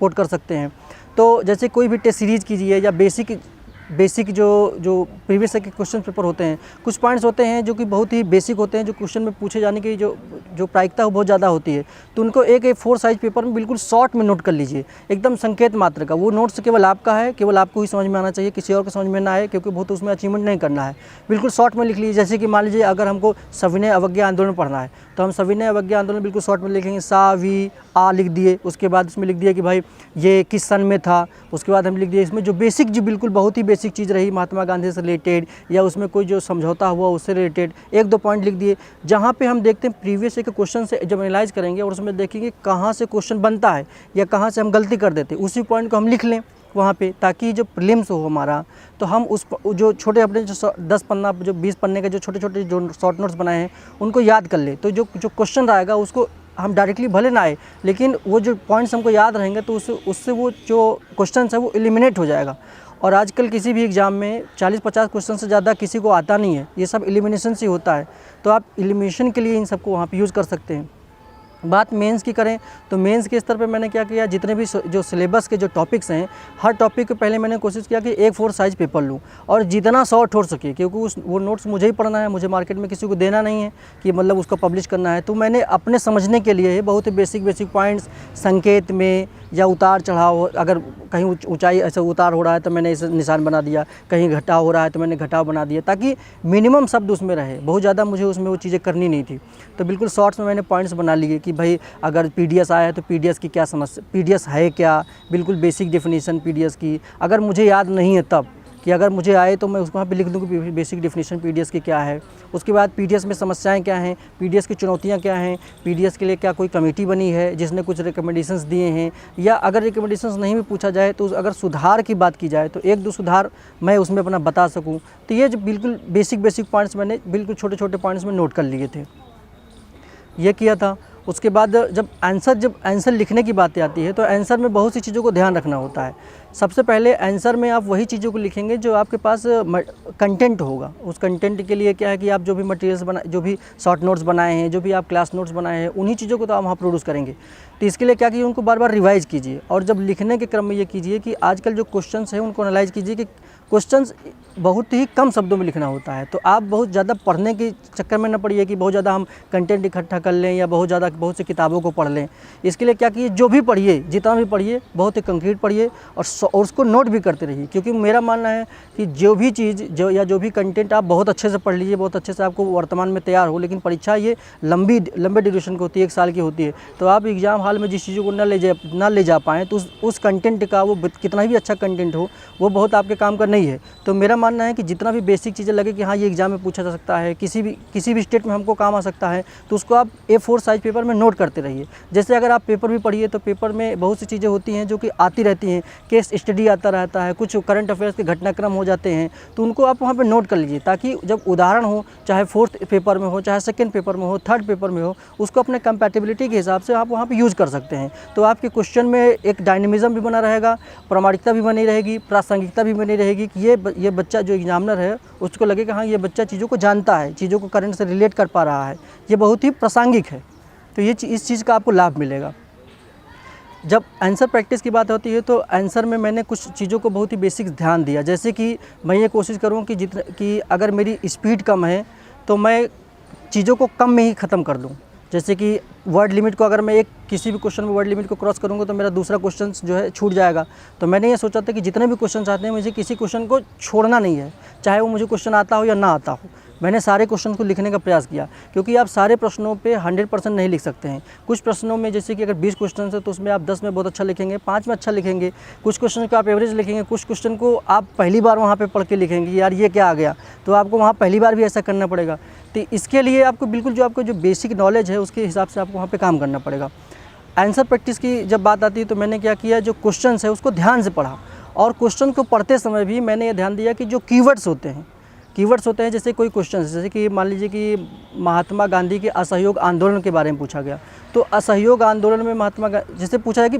कोट कर सकते हैं। तो जैसे कोई भी टेस्ट सीरीज़ कीजिए या बेसिक जो प्रीवियस के क्वेश्चन पेपर होते हैं, कुछ पॉइंट्स होते हैं जो कि बहुत ही बेसिक होते हैं, जो क्वेश्चन में पूछे जाने की जो प्रायिकता है वो बहुत ज़्यादा होती है। तो उनको एक 4 साइज पेपर में बिल्कुल शॉर्ट में नोट कर लीजिए, एकदम संकेत मात्र का। वो नोट्स केवल आपका है, केवल आपको ही समझ में आना चाहिए, किसी और को समझ में ना आए, क्योंकि बहुत उसमें अचीवमेंट नहीं करना है। बिल्कुल शॉर्ट में लिख लीजिए। जैसे कि मान लीजिए अगर हमको सविनय अवज्ञा आंदोलन पढ़ना है तो हम सविनय अवज्ञा आंदोलन बिल्कुल शॉर्ट में लिखेंगे, सा वी आ लिख दिए, उसके बाद इसमें लिख दिया कि भाई ये किस सन में था। उसके बाद हम लिख दिए इसमें जो बेसिक, जो बिल्कुल बहुत ही बेसिक चीज़ रही महात्मा गांधी से रिलेटेड या उसमें कोई जो समझौता हुआ उससे रिलेटेड 1-2 पॉइंट लिख दिए। जहाँ पे हम देखते हैं प्रीवियस के क्वेश्चन से जब एनालाइज करेंगे और उसमें देखेंगे कहाँ से क्वेश्चन बनता है या कहाँ से हम गलती कर देते हैं, उसी पॉइंट को हम लिख लें वहाँ पे, ताकि जो प्रीलिम्स हो हमारा तो हम उस जो छोटे अपने जो 10 पन्ना जो 20 पन्ने के जो छोटे जो शॉर्ट नोट्स बनाए हैं उनको याद कर ले। तो जो क्वेश्चन आएगा उसको हम डायरेक्टली भले ना आए, लेकिन वो जो पॉइंट्स हमको याद रहेंगे तो उससे वो जो क्वेश्चन है वो एलिमिनेट हो जाएगा। और आजकल किसी भी एग्ज़ाम में 40-50 क्वेश्चन से ज़्यादा किसी को आता नहीं है, ये सब एलिमिनेशन से होता है। तो आप एलिमिनेशन के लिए इन सबको वहाँ पे यूज़ कर सकते हैं। बात मेंस की करें तो मेंस के स्तर पे मैंने क्या किया, जितने भी जो सिलेबस के जो टॉपिक्स हैं, हर टॉपिक को पहले मैंने कोशिश किया कि एक 4 साइज पेपर लूँ और जितना शॉर्ट हो सके, क्योंकि वो नोट्स मुझे ही पढ़ना है, मुझे मार्केट में किसी को देना नहीं है कि मतलब उसको पब्लिश करना है। तो मैंने अपने समझने के लिए बहुत ही बेसिक पॉइंट्स, संकेत में या उतार चढ़ाव, अगर कहीं ऊंचाई ऐसा उतार हो रहा है तो मैंने इसे निशान बना दिया, कहीं घटाव हो रहा है तो मैंने घटाव बना दिया, ताकि मिनिमम शब्द उसमें रहे। बहुत ज़्यादा मुझे उसमें वो चीज़ें करनी नहीं थी। तो बिल्कुल शॉर्ट्स में मैंने पॉइंट्स बना लिए कि भाई अगर पीडीएस आया है तो पीडीएस की क्या समस्या, पीडीएस है क्या, बिल्कुल बेसिक डेफिनेशन पीडीएस की। अगर मुझे याद नहीं है तब कि अगर मुझे आए तो मैं उसको वहाँ पे लिख दूँ कि बेसिक डेफिनेशन पीडीएस की क्या है। उसके बाद पीडीएस में समस्याएं क्या हैं, पीडीएस की चुनौतियां क्या हैं, पीडीएस के लिए क्या कोई कमेटी बनी है जिसने कुछ रिकमेंडेशंस दिए हैं, या अगर रिकमेंडेशंस नहीं भी पूछा जाए तो अगर सुधार की बात की जाए तो 1-2 सुधार मैं उसमें अपना बता सकूँ। तो ये जो बिल्कुल बेसिक पॉइंट्स मैंने बिल्कुल छोटे पॉइंट्स में नोट कर लिए थे, ये किया था। उसके बाद जब आंसर लिखने की बात आती है तो आंसर में बहुत सी चीज़ों को ध्यान रखना होता है। सबसे पहले आंसर में आप वही चीज़ों को लिखेंगे जो आपके पास कंटेंट होगा। उस कंटेंट के लिए क्या है कि आप जो भी मटेरियल्स जो भी शॉर्ट नोट्स बनाए हैं, जो भी आप क्लास नोट्स बनाए हैं, उन्हीं चीज़ों को तो आप वहाँ प्रोड्यूस करेंगे। तो इसके लिए क्या कीजिए, उनको बार रिवाइज कीजिए। और जब लिखने के क्रम में ये कीजिए कि आजकल जो क्वेश्चंस हैं उनको एनालाइज कीजिए कि क्वेश्चंस बहुत ही कम शब्दों में लिखना होता है। तो आप बहुत ज़्यादा पढ़ने के चक्कर में न पड़िए कि बहुत ज़्यादा हम कंटेंट इकट्ठा कर लें या बहुत सी किताबों को पढ़ लें। इसके लिए क्या कीजिए, जो भी पढ़िए, जितना भी पढ़िए, बहुत ही कंक्रीट पढ़िए और उसको नोट भी करते रहिए। क्योंकि मेरा मानना है कि जो भी चीज़ जो भी कंटेंट आप बहुत अच्छे से पढ़ लीजिए, बहुत अच्छे से आपको वर्तमान में तैयार हो, लेकिन परीक्षा ये लंबे ड्यूरेशन की होती है, 1 साल की होती है। तो आप एग्ज़ाम हॉल में जिस चीज़ों को न ले जा पाएँ तो उस कंटेंट का, वो कितना भी अच्छा कंटेंट हो, वो बहुत आपके काम का नहीं है। तो मेरा मानना है कि जितना भी बेसिक चीज़ें लगे कि हाँ ये एग्ज़ाम में पूछा जा सकता है, किसी भी स्टेट में हमको काम आ सकता है, तो उसको आप A4 साइज पेपर में नोट करते रहिए। जैसे अगर आप पेपर भी पढ़िए तो पेपर में बहुत सी चीज़ें होती हैं जो कि आती रहती हैं, केस स्टडी आता रहता है, कुछ करंट अफेयर्स के घटनाक्रम हो जाते हैं, तो उनको आप वहाँ पे नोट कर लीजिए, ताकि जब उदाहरण हो, चाहे 4th पेपर में हो, चाहे 2nd पेपर में हो, 3rd पेपर में हो, उसको अपने कंपैटिबिलिटी के हिसाब से आप वहाँ पे यूज़ कर सकते हैं। तो आपके क्वेश्चन में एक डायनेमिज्म भी बना रहेगा, प्रामाणिकता भी बनी रहेगी, प्रासंगिकता भी बनी रहेगी कि ये बच्चा जो एग्जामिनर है उसको लगेगा हाँ ये बच्चा चीज़ों को जानता है, चीज़ों को करंट से रिलेट कर पा रहा है, ये बहुत ही प्रासंगिक है। तो इस चीज़ का आपको लाभ मिलेगा। जब आंसर प्रैक्टिस की बात होती है तो आंसर में मैंने कुछ चीज़ों को बहुत ही बेसिक ध्यान दिया। जैसे कि मैं ये कोशिश करूँ कि अगर मेरी स्पीड कम है तो मैं चीज़ों को कम में ही ख़त्म कर दूँ। जैसे कि वर्ड लिमिट को अगर मैं किसी भी क्वेश्चन में वर्ड लिमिट को क्रॉस करूँगा तो मेरा दूसरा क्वेश्चन जो है छूट जाएगा। तो मैंने ये सोचा था कि जितने भी क्वेश्चन आते हैं मुझे किसी क्वेश्चन को छोड़ना नहीं है, चाहे वो मुझे क्वेश्चन आता हो या ना आता हो। मैंने सारे क्वेश्चन को लिखने का प्रयास किया, क्योंकि आप सारे प्रश्नों पे 100% नहीं लिख सकते हैं। कुछ प्रश्नों में जैसे कि अगर 20 क्वेश्चन है तो उसमें आप 10 में बहुत अच्छा लिखेंगे, 5 में अच्छा लिखेंगे, कुछ क्वेश्चन को आप एवरेज लिखेंगे, कुछ क्वेश्चन को आप पहली बार वहाँ पे पढ़ के लिखेंगे यार ये क्या आ गया, तो आपको वहाँ पहली बार भी ऐसा करना पड़ेगा। तो इसके लिए आपको बिल्कुल आपको जो बेसिक नॉलेज है उसके हिसाब से आपको वहाँ पर काम करना पड़ेगा। आंसर प्रैक्टिस की जब बात आती है तो मैंने क्या किया, जो क्वेश्चन है उसको ध्यान से पढ़ा, और क्वेश्चन को पढ़ते समय भी मैंने ये ध्यान दिया कि जो कीवर्ड्स होते हैं, जैसे कोई क्वेश्चन, जैसे कि मान लीजिए कि महात्मा गांधी के असहयोग आंदोलन के बारे में पूछा गया, तो असहयोग आंदोलन में जैसे पूछा है कि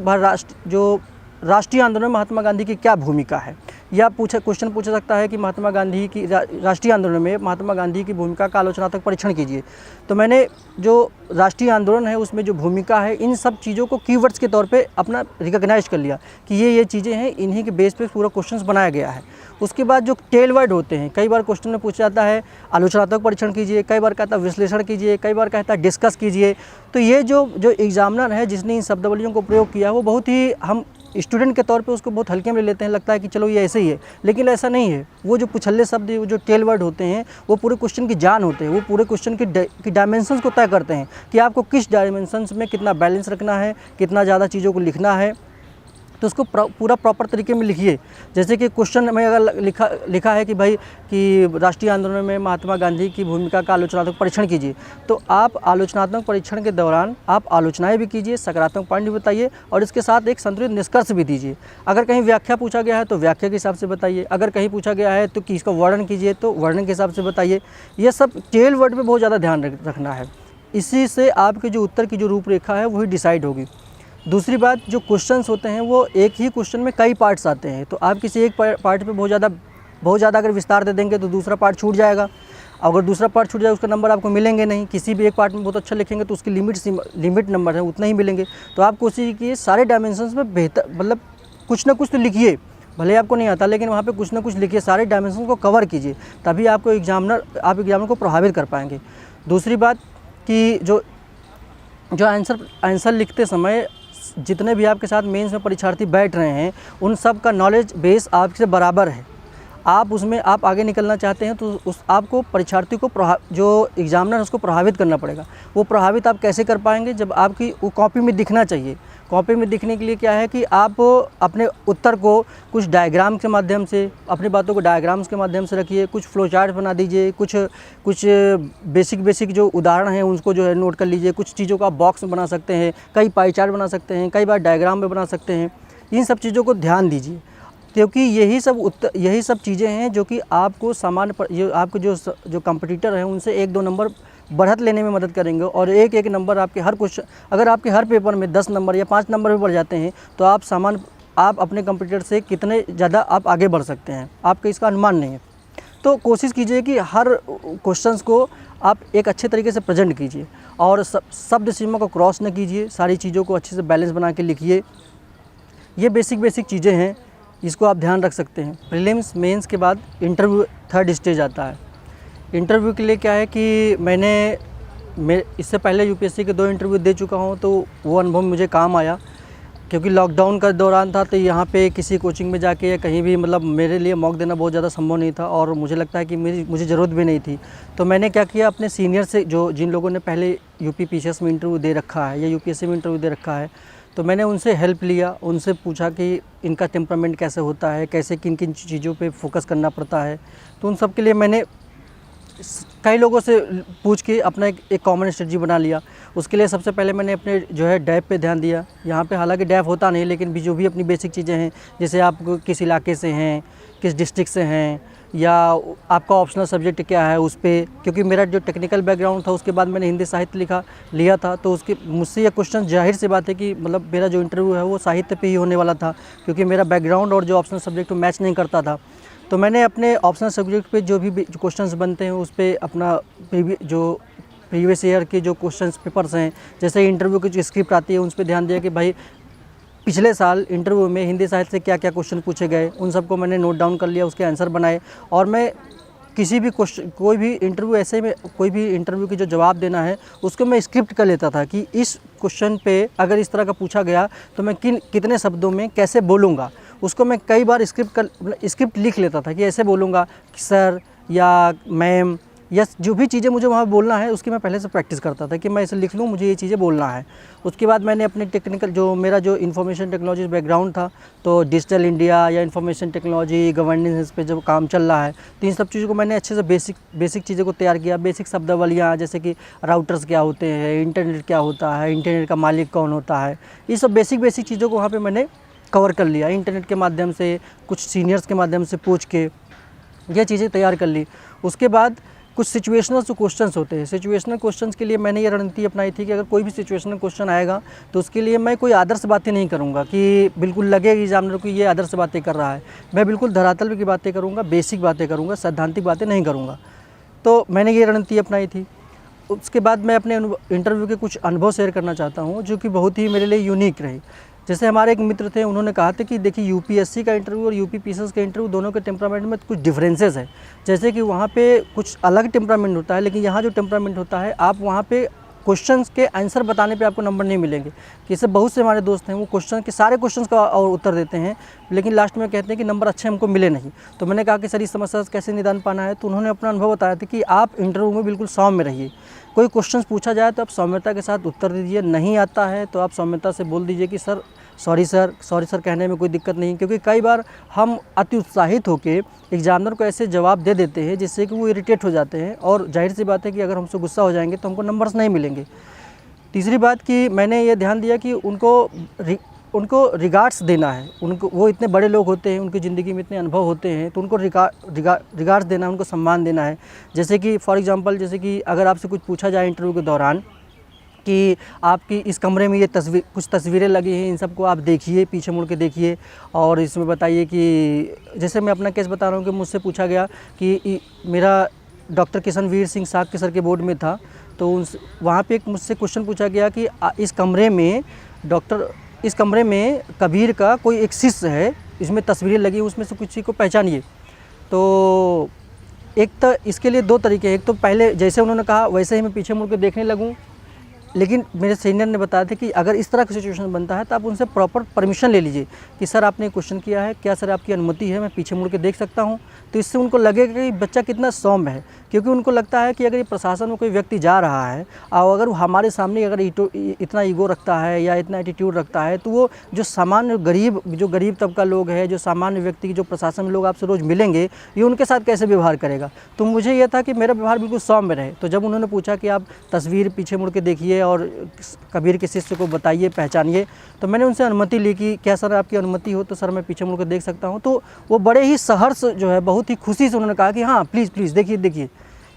राष्ट्रीय आंदोलन में महात्मा गांधी की क्या भूमिका है, या क्वेश्चन पूछा सकता है कि महात्मा गांधी की राष्ट्रीय आंदोलन में महात्मा गांधी की भूमिका का आलोचनात्मक परीक्षण कीजिए। तो मैंने जो राष्ट्रीय आंदोलन है उसमें जो भूमिका है, इन सब चीज़ों को कीवर्ड्स के तौर पे अपना रिकॉग्नाइज कर लिया कि ये चीज़ें हैं, इन्हीं के बेस पे पूरा क्वेश्चंस बनाया गया है। उसके बाद जो टेल वर्ड होते हैं, कई बार क्वेश्चन में पूछा जाता है आलोचनात्मक परीक्षण कीजिए, कई बार कहता है विश्लेषण कीजिए, कई बार कहता है डिस्कस कीजिए। तो ये जो एग्जामिनर है जिसने इन शब्दावलियों को प्रयोग किया, वो बहुत ही, हम स्टूडेंट के तौर पे उसको बहुत हल्के में ले लेते हैं, लगता है कि चलो ये ऐसे ही है, लेकिन ऐसा नहीं है। वो जो पुछल्ले शब्द, जो टेल वर्ड होते हैं, वो पूरे क्वेश्चन की जान होते हैं, वो पूरे क्वेश्चन की डायमेंशंस को तय करते हैं कि आपको किस डायमेंशंस में कितना बैलेंस रखना है, कितना ज़्यादा चीज़ों को लिखना है। तो उसको पूरा प्रॉपर तरीके में लिखिए। जैसे कि क्वेश्चन में अगर लिखा है कि भाई कि राष्ट्रीय आंदोलन में महात्मा गांधी की भूमिका का आलोचनात्मक परीक्षण कीजिए, तो आप आलोचनात्मक परीक्षण के दौरान आप आलोचनाएं भी कीजिए, सकारात्मक पॉइंट भी बताइए और इसके साथ एक संतुलित निष्कर्ष भी दीजिए। अगर कहीं व्याख्या पूछा गया है तो व्याख्या के हिसाब से बताइए, अगर कहीं पूछा गया है तो कि इसका वर्णन कीजिए तो वर्णन के हिसाब से बताइए। यह सब टेल वर्ड पर बहुत ज़्यादा ध्यान रखना है। इसी से आपके जो उत्तर की जो रूपरेखा है वही डिसाइड होगी। दूसरी बात, जो क्वेश्चंस होते हैं वो एक ही क्वेश्चन में कई पार्ट्स आते हैं, तो आप किसी एक पार्ट पे बहुत ज़्यादा अगर विस्तार दे देंगे तो दूसरा पार्ट छूट जाएगा। अगर दूसरा पार्ट छूट जाए उसका नंबर आपको मिलेंगे नहीं। किसी भी एक पार्ट में बहुत अच्छा लिखेंगे तो उसकी लिमिट नंबर है उतना ही मिलेंगे। तो आप कोशिश कीजिए सारे डायमेंशंस में बेहतर, मतलब कुछ ना कुछ तो लिखिए, भले आपको नहीं आता लेकिन वहाँ पे कुछ ना कुछ लिखिए, सारे डायमेंशन को कवर कीजिए, तभी आपको एग्जामिनर को प्रभावित कर पाएंगे। दूसरी बात कि जो आंसर लिखते समय जितने भी आपके साथ मेंस में परीक्षार्थी बैठ रहे हैं उन सब का नॉलेज बेस आपसे बराबर है। आप उसमें आप आगे निकलना चाहते हैं तो आपको परीक्षार्थी को जो एग्जामिनर उसको प्रभावित करना पड़ेगा। वो प्रभावित आप कैसे कर पाएंगे, जब आपकी वो कॉपी में दिखना चाहिए। कॉपी में दिखने के लिए क्या है कि आप अपने उत्तर को कुछ डायग्राम के माध्यम से, अपनी बातों को डायग्राम्स के माध्यम से रखिए, कुछ फ्लो चार्ट बना दीजिए, कुछ बेसिक जो उदाहरण हैं उनको जो है नोट कर लीजिए। कुछ चीज़ों का बॉक्स बना सकते हैं, कई पाई चार्ट बना सकते हैं, कई बार डायग्राम में बना सकते हैं। इन सब चीज़ों को ध्यान दीजिए, क्योंकि यही सब चीज़ें हैं जो कि आपको आपके जो कंपटीटर हैं उनसे 1-2 नंबर बढ़त लेने में मदद करेंगे। और एक नंबर आपके हर क्वेश्चन, अगर आपके हर पेपर में 10 नंबर या 5 नंबर भी बढ़ जाते हैं तो आप अपने कंपटीटर से कितने ज़्यादा आप आगे बढ़ सकते हैं, आपका इसका अनुमान नहीं है। तो कोशिश कीजिए कि हर क्वेश्चंस को आप एक अच्छे तरीके से प्रेजेंट कीजिए और शब्द सीमा को क्रॉस न कीजिए, सारी चीज़ों को अच्छे से बैलेंस बना के लिखिए। ये बेसिक चीज़ें हैं, इसको आप ध्यान रख सकते हैं। प्रीलिम्स मेंस के बाद इंटरव्यू 3rd स्टेज आता है। इंटरव्यू के लिए क्या है कि मैं इससे पहले यूपीएससी के 2 इंटरव्यू दे चुका हूँ, तो वो अनुभव मुझे काम आया। क्योंकि लॉकडाउन का दौरान था तो यहाँ पे किसी कोचिंग में जाके या कहीं भी, मतलब मेरे लिए मॉक देना बहुत ज़्यादा संभव नहीं था और मुझे लगता है कि मुझे ज़रूरत भी नहीं थी। तो मैंने क्या किया, अपने सीनियर से, जिन लोगों ने पहले यूपी पीसीएस में इंटरव्यू दे रखा है या यूपीएससी में इंटरव्यू दे रखा है, तो मैंने उनसे हेल्प लिया। उनसे पूछा कि इनका टेम्परामेंट कैसे होता है, कैसे किन किन चीज़ों पे फोकस करना पड़ता है। तो उन सब के लिए मैंने कई लोगों से पूछ के अपना एक कॉमन स्ट्रेटजी बना लिया। उसके लिए सबसे पहले मैंने अपने जो है डैप पे ध्यान दिया। यहाँ पे हालांकि डैप होता नहीं, लेकिन भी जो भी अपनी बेसिक चीज़ें हैं, जैसे आप किस इलाके से हैं, किस डिस्ट्रिक्ट से हैं, या आपका ऑप्शनल सब्जेक्ट क्या है उस पर। क्योंकि मेरा जो टेक्निकल बैकग्राउंड था उसके बाद मैंने हिंदी साहित्य लिया था, तो उसके मुझसे ये क्वेश्चन जाहिर सी बात है कि मतलब मेरा जो इंटरव्यू है वो साहित्य पे ही होने वाला था, क्योंकि मेरा बैकग्राउंड और जो ऑप्शनल सब्जेक्ट मैच नहीं करता था। तो मैंने अपने ऑप्शनल सब्जेक्ट पे जो भी क्वेश्चंस बनते हैं उस पर अपना प्रीवियस ईयर के जो क्वेश्चंस पेपर्स हैं, जैसे इंटरव्यू की जो स्क्रिप्ट आती है उस पर ध्यान दिया कि भाई पिछले साल इंटरव्यू में हिंदी साहित्य से क्या क्या क्वेश्चन पूछे गए, उन सबको मैंने नोट डाउन कर लिया, उसके आंसर बनाए। और मैं किसी भी क्वेश्चन, कोई भी इंटरव्यू की जो जवाब देना है उसको मैं स्क्रिप्ट कर लेता था कि इस क्वेश्चन पे अगर इस तरह का पूछा गया तो मैं कितने शब्दों में कैसे बोलूँगा। उसको मैं कई बार स्क्रिप्ट लिख लेता था कि ऐसे बोलूँगा कि सर या मैम, या जो भी चीज़ें मुझे वहाँ बोलना है उसकी मैं पहले से प्रैक्टिस करता था कि मैं इसे लिख लूँ, मुझे ये चीज़ें बोलना है। उसके बाद मैंने अपने टेक्निकल, जो मेरा जो इन्फॉर्मेशन टेक्नोलॉजी बैकग्राउंड था, तो डिजिटल इंडिया या इन्फॉर्मेशन टेक्नोलॉजी, गवर्नेंस पे जब काम चल रहा है तो इन सब चीज़ों को मैंने अच्छे से बेसिक चीज़ों को तैयार किया। बेसिक शब्दावलियाँ, जैसे कि राउटर्स क्या होते हैं, इंटरनेट क्या होता है, इंटरनेट का मालिक कौन होता है, ये सब बेसिक चीज़ों को वहाँ पर मैंने कवर कर लिया। इंटरनेट के माध्यम से, कुछ सीनियर्स के माध्यम से पूछ के ये चीज़ें तैयार कर ली। उसके बाद कुछ सिचुएशनल जो क्वेश्चंस होते हैं, सिचुएशनल क्वेश्चंस के लिए मैंने ये रणनीति अपनाई थी कि अगर कोई भी सिचुएशनल क्वेश्चन आएगा तो उसके लिए मैं कोई आदर्श बातें नहीं करूँगा कि बिल्कुल लगे एग्जामिनर को ये आदर्श बातें कर रहा है। मैं बिल्कुल धरातल की बातें करूँगा, बेसिक बातें करूँगा, सैद्धांतिक बातें नहीं करूँगा। तो मैंने ये रणनीति अपनाई थी। उसके बाद मैं अपने इंटरव्यू के कुछ अनुभव शेयर करना चाहता हूँ जो कि बहुत ही मेरे लिए यूनिक रही। जैसे हमारे एक मित्र थे, उन्होंने कहा था कि देखिए यूपीएससी का इंटरव्यू और यूपीपीसीएस का इंटरव्यू दोनों के टेम्परामेंट में कुछ डिफरेंसेस है। जैसे कि वहाँ पे कुछ अलग टेम्परामेंट होता है, लेकिन यहाँ जो टेम्परामेंट होता है, आप वहाँ पे क्वेश्चंस के आंसर बताने पे आपको नंबर नहीं मिलेंगे। जैसे बहुत से हमारे दोस्त हैं, वो क्वेश्चन के सारे क्वेश्चंस का और उत्तर देते हैं, लेकिन लास्ट में कहते हैं कि नंबर अच्छे हमको मिले नहीं। तो मैंने कहा कि सर इस समस्या से कैसे निदान पाना है, तो उन्होंने अपना अनुभव बताया था कि आप इंटरव्यू में बिल्कुल सौम्य रहिए। कोई क्वेश्चन पूछा जाए तो आप सौम्यता के साथ उत्तर दीजिए, नहीं आता है तो आप सौम्यता से बोल दीजिए कि सर सॉरी सर कहने में कोई दिक्कत नहीं। क्योंकि कई बार हम अति उत्साहित होकर एग्जामिनर को ऐसे जवाब दे देते हैं जिससे कि वो इरिटेट हो जाते हैं, और जाहिर सी बात है कि अगर हमसे गुस्सा हो जाएंगे तो हमको नंबर्स नहीं मिलेंगे। तीसरी बात कि मैंने ये ध्यान दिया कि उनको रिगार्ड्स देना है। उनको, वो इतने बड़े लोग होते हैं, उनकी ज़िंदगी में इतने अनुभव होते हैं, तो उनको रिगार्ड्स देना है, उनको सम्मान देना है। जैसे कि फॉर एग्जांपल, जैसे कि अगर आपसे कुछ पूछा जाए इंटरव्यू के दौरान कि आपकी इस कमरे में ये कुछ तस्वीरें लगी हैं, इन सबको आप देखिए, पीछे मुड़ के देखिए और इसमें बताइए कि, जैसे मैं अपना केस बता रहा हूँ कि मुझसे पूछा गया कि मेरा डॉक्टर किशनवीर सिंह साग सर के बोर्ड में था, तो वहाँ पे एक मुझसे क्वेश्चन पूछा गया कि इस कमरे में कबीर का कोई एक शिष्य है, इसमें तस्वीरें लगी, उसमें से किसी को पहचानिए। तो एक तो इसके लिए दो तरीके हैं। एक तो पहले जैसे उन्होंने कहा वैसे ही मैं पीछे मुड़ के देखने लगूँ, लेकिन मेरे सीनियर ने बताया था कि अगर इस तरह का सिचुएशन बनता है तो आप उनसे प्रॉपर परमिशन ले लीजिए कि सर आपने क्वेश्चन किया है, क्या सर आपकी अनुमति है, मैं पीछे मुड़ के देख सकता हूं। तो इससे उनको लगेगा कि बच्चा कितना सौम्य है, क्योंकि उनको लगता है कि अगर ये प्रशासन में कोई व्यक्ति जा रहा है और अगर हमारे सामने अगर इतना ईगो रखता है या इतना एटीट्यूड रखता है, तो वो जो सामान्य गरीब तबका लोग है, जो सामान्य व्यक्ति जो प्रशासन में लोग आपसे रोज़ मिलेंगे, ये उनके साथ कैसे व्यवहार करेगा। तो मुझे यह था कि मेरा व्यवहार बिल्कुल सौम्य रहे। तो जब उन्होंने पूछा कि आप तस्वीर पीछे मुड़ के देखिए और कबीर के शिष्य को बताइए, पहचानिए, तो मैंने उनसे अनुमति ली कि क्या सर आपकी अनुमति हो तो सर मैं पीछे मुड़ के देख सकता हूँ। तो वो बड़े ही सहर्ष जो है, बहुत ही खुशी से उन्होंने कहा कि हाँ प्लीज़ देखिए।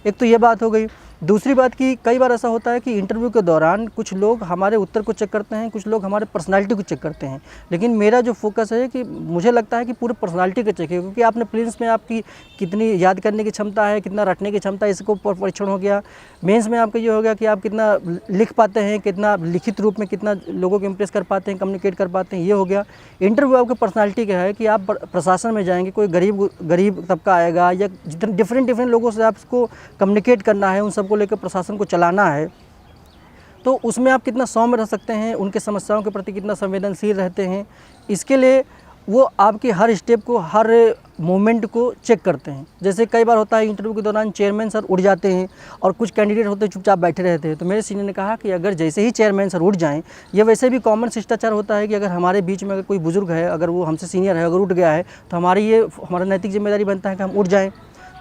एक तो ये बात हो गई। दूसरी बात कि कई बार ऐसा होता है कि इंटरव्यू के दौरान कुछ लोग हमारे उत्तर को चेक करते हैं, कुछ लोग हमारे पर्सनालिटी को चेक करते हैं, लेकिन मेरा जो फोकस है कि मुझे लगता है कि पूरे पर्सनालिटी का चेक है। क्योंकि आपने प्रीलिम्स में आपकी कितनी याद करने की क्षमता है, कितना रटने की क्षमता है, इसको परीक्षण हो गया। मेंस में आपका ये हो गया कि आप कितना लिख पाते हैं, कितना लिखित रूप में कितना लोगों को इम्प्रेस कर पाते हैं, कम्युनिकेट कर पाते हैं, ये हो गया। इंटरव्यू आपकी पर्सनालिटी का है कि आप प्रशासन में जाएंगे, कोई गरीब तबका आएगा या जितने डिफरेंट लोगों से आपको कम्युनिकेट करना है, उन सबको लेकर प्रशासन को चलाना है, तो उसमें आप कितना सौम्य रह सकते हैं, उनके समस्याओं के प्रति कितना संवेदनशील रहते हैं। इसके लिए वो आपके हर स्टेप को, हर मोमेंट को चेक करते हैं। जैसे कई बार होता है इंटरव्यू के दौरान चेयरमैन सर उठ जाते हैं और कुछ कैंडिडेट होते हैं चुपचाप बैठे रहते हैं। तो मेरे सीनियर ने कहा कि अगर जैसे ही चेयरमैन सर उठ जाएं, ये वैसे भी कॉमन शिष्टाचार होता है कि अगर हमारे बीच में अगर कोई बुजुर्ग है, अगर वो हमसे सीनियर है, अगर उठ गया है तो हमारा नैतिक जिम्मेदारी बनता है कि हम उठ जाएँ।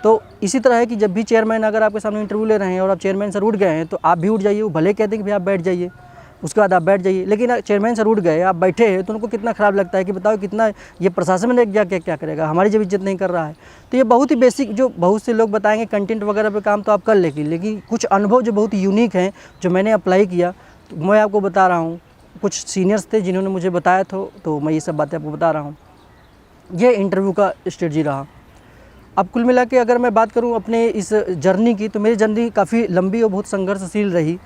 तो इसी तरह है कि जब भी चेयरमैन अगर आपके सामने इंटरव्यू ले रहे हैं और आप चेयरमैन सर उठ गए हैं तो आप भी उठ जाइए। वो भले कहते हैं कि भाई आप बैठ जाइए, उसके बाद आप बैठ जाइए, लेकिन चेयरमैन सर उठ गए, आप बैठे हैं, तो उनको कितना ख़राब लगता है कि बताओ कितना ये प्रशासन में क्या करेगा, हमारी जब इज्जत नहीं कर रहा है। तो ये बहुत ही बेसिक, जो बहुत से लोग बताएंगे कंटेंट वगैरह पे काम तो आप कर लेकिन कुछ अनुभव जो बहुत यूनिक हैं जो मैंने अप्लाई किया, तो मैं आपको बता रहा हूँ। कुछ सीनियर्स थे जिन्होंने मुझे बताया था, तो मैं ये सब बातें आपको बता रहा हूँ। ये इंटरव्यू का स्ट्रेटजी रहा। अब कुल मिला के अगर मैं बात करूं अपने इस जर्नी की, तो मेरी जर्नी काफ़ी लंबी और बहुत संघर्षशील रही।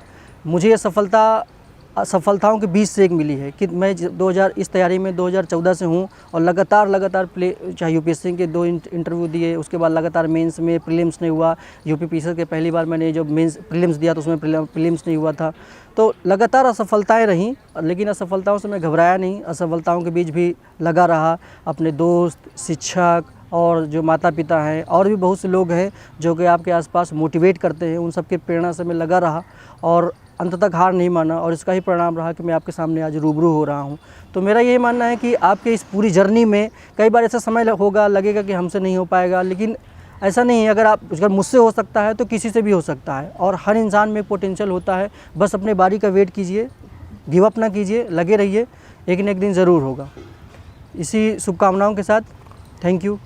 मुझे ये सफलताओं के बीच से एक मिली है कि मैं इस तैयारी में 2014 से हूं और लगातार चाहे यूपीएससी के 2 इंटरव्यू दिए, उसके बाद लगातार मेंस में प्रीलिम्स नहीं हुआ। यूपीपीसीएस के पहली बार मैंने जब मेंस प्रीलिम्स दिया तो उसमें प्रीलिम्स नहीं हुआ था। तो लगातार असफलताएं रहीं, लेकिन असफलताओं से मैं घबराया नहीं। असफलताओं के बीच भी लगा रहा। अपने दोस्त, शिक्षक और जो माता पिता हैं और भी बहुत से लोग हैं जो कि आपके आसपास मोटिवेट करते हैं, उन सब की प्रेरणा से मैं लगा रहा और अंत तक हार नहीं माना, और इसका ही परिणाम रहा कि मैं आपके सामने आज रूबरू हो रहा हूं। तो मेरा यही मानना है कि आपके इस पूरी जर्नी में कई बार ऐसा समय लगेगा कि हमसे नहीं हो पाएगा, लेकिन ऐसा नहीं है। अगर मुझसे हो सकता है तो किसी से भी हो सकता है, और हर इंसान में पोटेंशियल होता है। बस अपने बारी का वेट कीजिए, गिव अप ना कीजिए, लगे रहिए, एक न एक दिन ज़रूर होगा। इसी शुभकामनाओं के साथ थैंक यू।